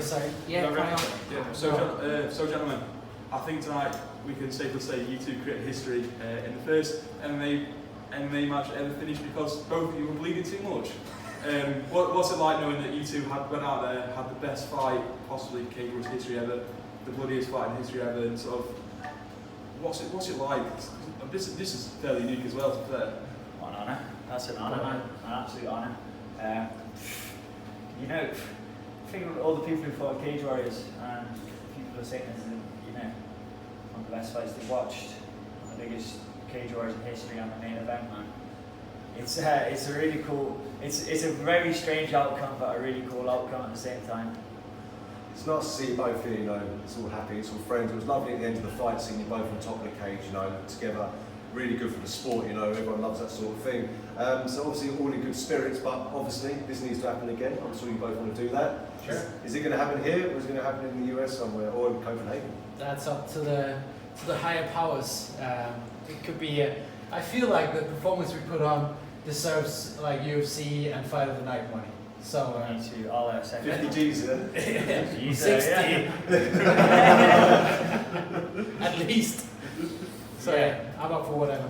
sorry. Yeah, carry on. Yeah. So gentlemen, I think tonight we can safely say you two created history in the first MMA match ever finished because both of you were bleeding too much. What's it like knowing that you two went out there, had the best fight, possibly Cage Warriors history ever, the bloodiest fight in history ever, and sort of what's it like? This is fairly unique as well, to be fair. What an honour. That's an honour, man. An absolute honour. You know, think of all the people who fought Cage Warriors, and people are saying this is, you know, one of the best fights they've watched, one of the biggest Cage Warriors in history on the main event, man. It's a really cool. It's a very strange outcome, but a really cool outcome at the same time. It's nice to see you both here, you know, it's all happy, it's all friends. It was lovely at the end of the fight seeing you both on top of the cage, you know, together. Really good for the sport, you know, everyone loves that sort of thing. So obviously all in good spirits, but obviously this needs to happen again. I'm sure you both want to do that. Sure. Is it going to happen here, or is it going to happen in the US somewhere, or in Copenhagen? That's up to the higher powers. It could be. I feel like the performance we put on deserves like UFC and Fight of the Night money. So Me too. I'll second. 50 G's, yeah? 60 at least. So yeah, I'm up for whatever.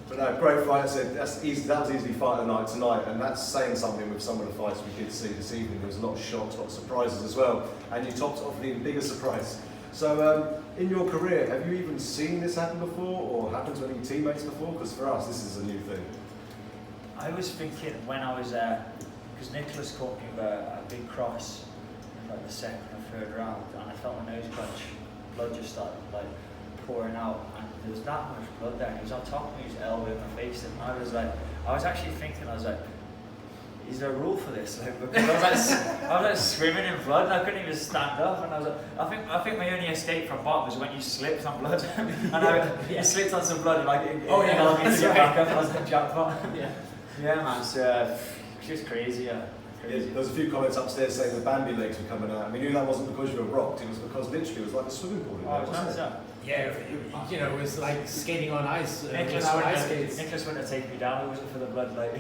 But no, great fight. I said that was easily fight of the night tonight, and that's saying something with some of the fights we did see this evening. There was a lot of shocks, a lot of surprises as well, and you topped it off with an even bigger surprise. So, in your career, have you even seen this happen before, or happened to any teammates before? Because for us, this is a new thing. I was thinking when I was because Nicolas caught me with a big cross in like the second or third round, and I felt my nose clench. Blood just started like pouring out, and there was that much blood there. And he was on top of me, he was elbowing my face, and I was actually thinking, is there a rule for this? Like, because I was like swimming in blood, and I couldn't even stand up. And I was like, I think my only escape from bottom was when you slipped on blood, and you slipped on some blood, and like it allowed me to get back up, and I was like jackpot. Yeah, man. So it's just crazy. Crazy. There was a few comments upstairs saying the Bambi legs were coming out. I mean, you knew that wasn't because you were rocked, it was because literally it was like a swimming pool in there, wasn't it? Yeah, you know, it was like skating on ice. Nicolas wouldn't have taken me down if it wasn't for the blood. Like,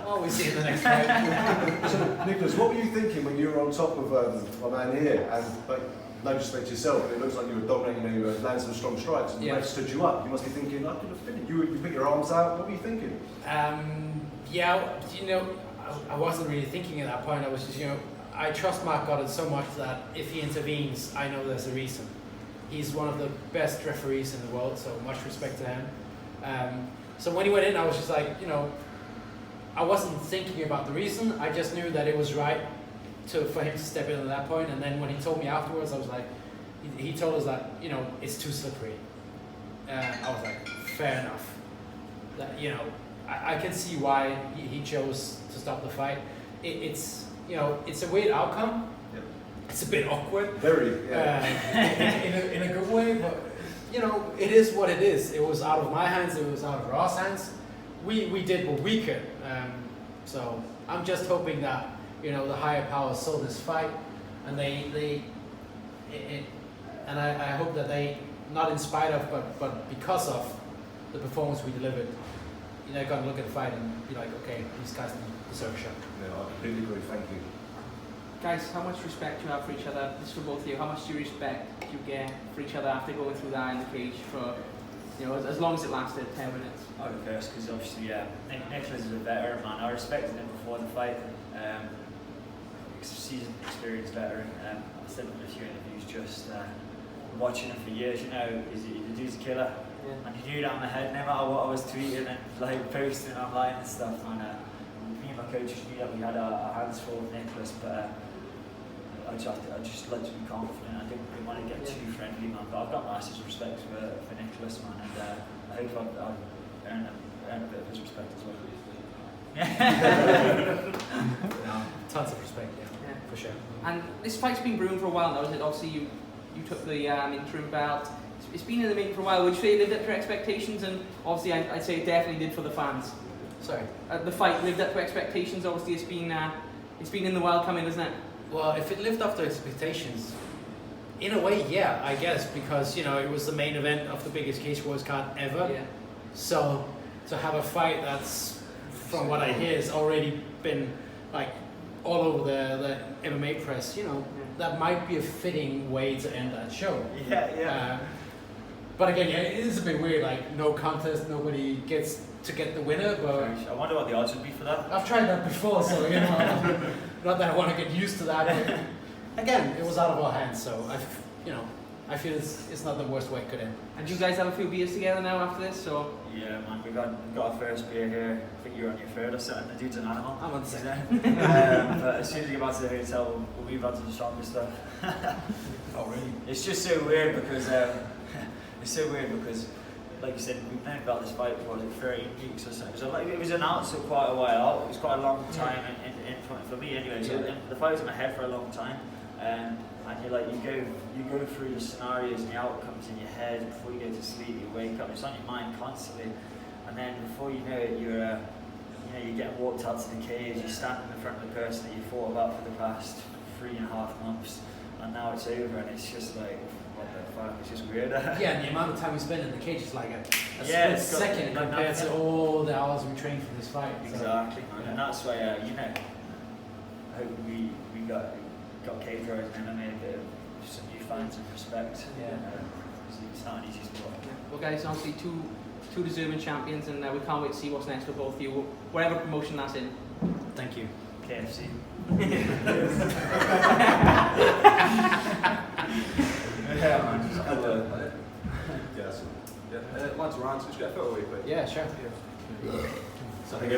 well, we'll see in the next fight. So, Nicolas, what were you thinking when you were on top of my man here? And no disrespect to yourself, but it looks like you were dominating, you were landing some strong strikes, and the ref stood you up. You must be thinking, I could have finished. You put your arms out. What were you thinking? Yeah, you know, I wasn't really thinking at that point. I was just, you know, I trust Mark Goddard so much that if he intervenes, I know there's a reason. He's one of the best referees in the world, so much respect to him. So when he went in, I was just like, you know, I wasn't thinking about the reason. I just knew that it was right for him to step in at that point. And then when he told me afterwards, I was like, he told us that, you know, it's too slippery. I was like, fair enough. That, you know, I can see why he chose to stop the fight. It's, you know, it's a weird outcome. Yep. It's a bit awkward. Very, yeah. In a good way, but you know, it is what it is. It was out of my hands. It was out of Ross' hands. We did what we could. So I'm just hoping that, you know, the higher powers saw this fight, and I hope that they, not in spite of, but because of the performance we delivered, you know, gonna look at the fight and be like, okay, these guys deserve a shot. Yeah, I completely agree. Thank you. Guys, how much respect do you have for each other? This is for both of you. How much do you respect do you get for each other after going through that in the cage for, you know, as long as it lasted, 10 minutes? I'll go first because obviously, Nicolas is a veteran, man. I respected him before the fight. Seasoned, experienced veteran. I said in a few interviews, just watching him for years. You know, the dude's a killer. Yeah. And he knew that in my head, no matter what I was tweeting and like posting online and stuff. And me and my coaches knew that we had our hands full with Nicolas, but I just like to be confident. I didn't want to get too friendly, man. But I've got massive respect for Nicolas, man, and I hope I've earned a bit of his respect as well. Tons of respect, yeah, for sure. And this fight's been brewing for a while now, isn't it? Obviously, you took the interim belt. It's been in the making for a while. Would you say it lived up to your expectations? And obviously, I'd say it definitely did for the fans. Sorry? The fight lived up to expectations. Obviously, it's been in the wild coming, isn't it? Well, if it lived up to expectations, in a way, yeah, I guess, because, you know, it was the main event of the biggest Cage Warriors card ever. Yeah. So to have a fight that's, from what I hear, has already been like all over the MMA press, you know, that might be a fitting way to end that show. Yeah. But again, yeah, it is a bit weird, like no contest, nobody gets to get the winner, but I wonder what the odds would be for that. I've tried that before, so you know, not that I want to get used to that, but again, it was out of our hands, so I feel it's not the worst way it could end. And do you guys have a few beers together now after this, or? Yeah, man, we've got our first beer here. I think you're on your third or something. The dude's an animal. I'm on the second. But as soon as we get back to the hotel, we'll move on to the stronger stuff. Oh really? It's just so weird because like you said, we've known about this fight for 13 weeks or something. So like, it was announced for quite a while out. It was quite a long time for me anyway. So the fight was in my head for a long time. And you go through the scenarios and the outcomes in your head before you go to sleep. You wake up, it's on your mind constantly, and then before you know it, you're getting walked out to the cage. You're standing in front of the person that you thought about for the past 3.5 months, and now it's over, and it's just like, what the fuck? It's just weird. Yeah, and the amount of time we spend in the cage is like a Yeah, split second like compared nothing. to all the hours we trained for this fight. So, Exactly, man. yeah. And that's why I hope we got cage riding and MMA a bit of some new fans and respect. Yeah. It's not an easy sport. Well, guys, obviously two deserving champions, and we can't wait to see what's next for both of you, whatever promotion that's in. Thank you. KFC. Yeah, man. Just have a- Yeah, lads, Ryan, just get a photo with you, please. Yeah, sure. So I think